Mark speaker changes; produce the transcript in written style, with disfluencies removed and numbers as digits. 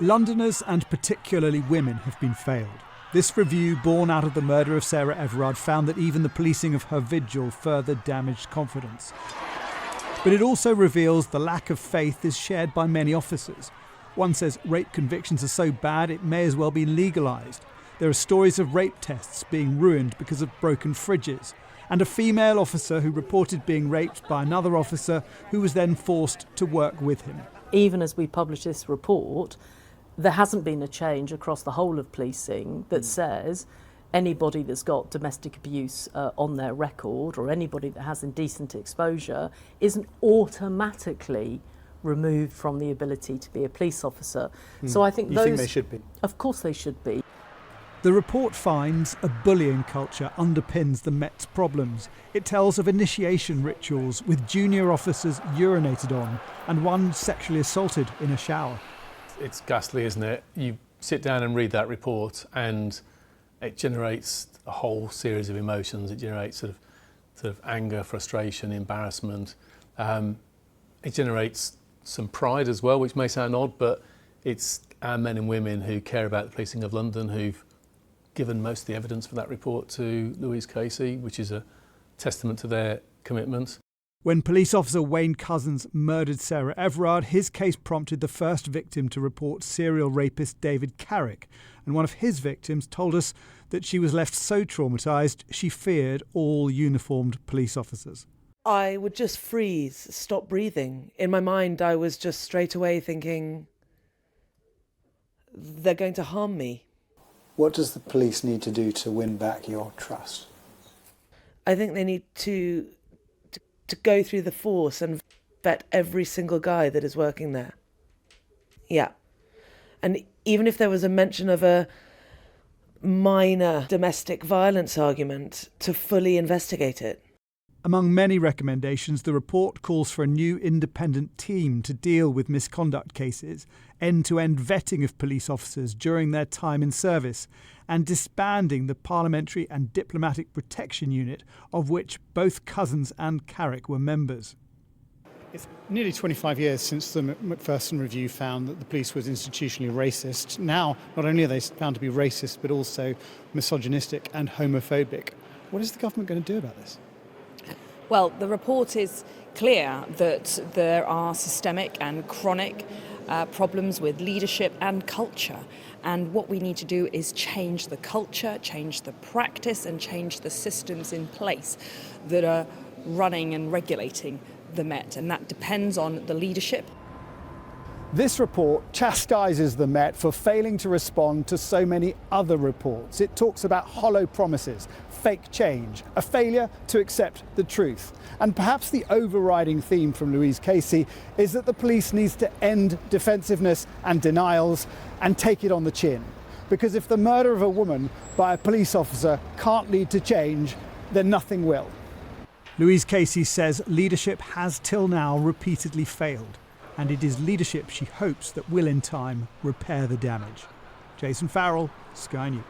Speaker 1: Londoners, and particularly women, have been failed. This review, born out of the murder of Sarah Everard, found that even the policing of her vigil further damaged confidence. But it also reveals the lack of faith is shared by many officers. One says rape convictions are so bad it may as well be legalised. There are stories of rape tests being ruined because of broken fridges, and a female officer who reported being raped by another officer who was then forced to work with him.
Speaker 2: Even as we publish this report, there hasn't been a change across the whole of policing that says anybody that's got domestic abuse on their record, or anybody that has indecent exposure, isn't automatically removed from the ability to be a police officer. So I think
Speaker 3: You think they should be?
Speaker 2: Of course they should be.
Speaker 1: The report finds a bullying culture underpins the Met's problems. It tells of initiation rituals with junior officers urinated on and one sexually assaulted in a shower.
Speaker 4: It's ghastly, isn't it? You sit down and read that report and it generates a whole series of emotions. It generates sort of anger, frustration, embarrassment. It generates some pride as well, which may sound odd, but it's our men and women who care about the policing of London who've given most of the evidence for that report to Louise Casey, which is a testament to their commitment.
Speaker 1: When police officer Wayne Cousins murdered Sarah Everard, his case prompted the first victim to report serial rapist David Carrick, and one of his victims told us that she was left so traumatised she feared all uniformed police officers.
Speaker 5: I would just freeze, stop breathing. In my mind, I was just straight away thinking, they're going to harm me.
Speaker 3: What does the police need to do to win back your trust?
Speaker 5: I think they need to go through the force and vet every single guy that is working there. Yeah. And even if there was a mention of a minor domestic violence argument, to fully investigate it.
Speaker 1: Among many recommendations, the report calls for a new independent team to deal with misconduct cases, end-to-end vetting of police officers during their time in service, and disbanding the Parliamentary and Diplomatic Protection Unit, of which both Cousins and Carrick were members.
Speaker 6: It's nearly 25 years since the Macpherson Review found that the police was institutionally racist. Now, not only are they found to be racist, but also misogynistic and homophobic. What is the government going to do about this?
Speaker 7: Well, the report is clear that there are systemic and chronic problems with leadership and culture. And what we need to do is change the culture, change the practice, and change the systems in place that are running and regulating the Met. And that depends on the leadership.
Speaker 1: This report chastises the Met for failing to respond to so many other reports. It talks about hollow promises, fake change, a failure to accept the truth. And perhaps the overriding theme from Louise Casey is that the police needs to end defensiveness and denials and take it on the chin. Because if the murder of a woman by a police officer can't lead to change, then nothing will. Louise Casey says leadership has till now repeatedly failed, and it is leadership she hopes that will in time repair the damage. Jason Farrell, Sky News.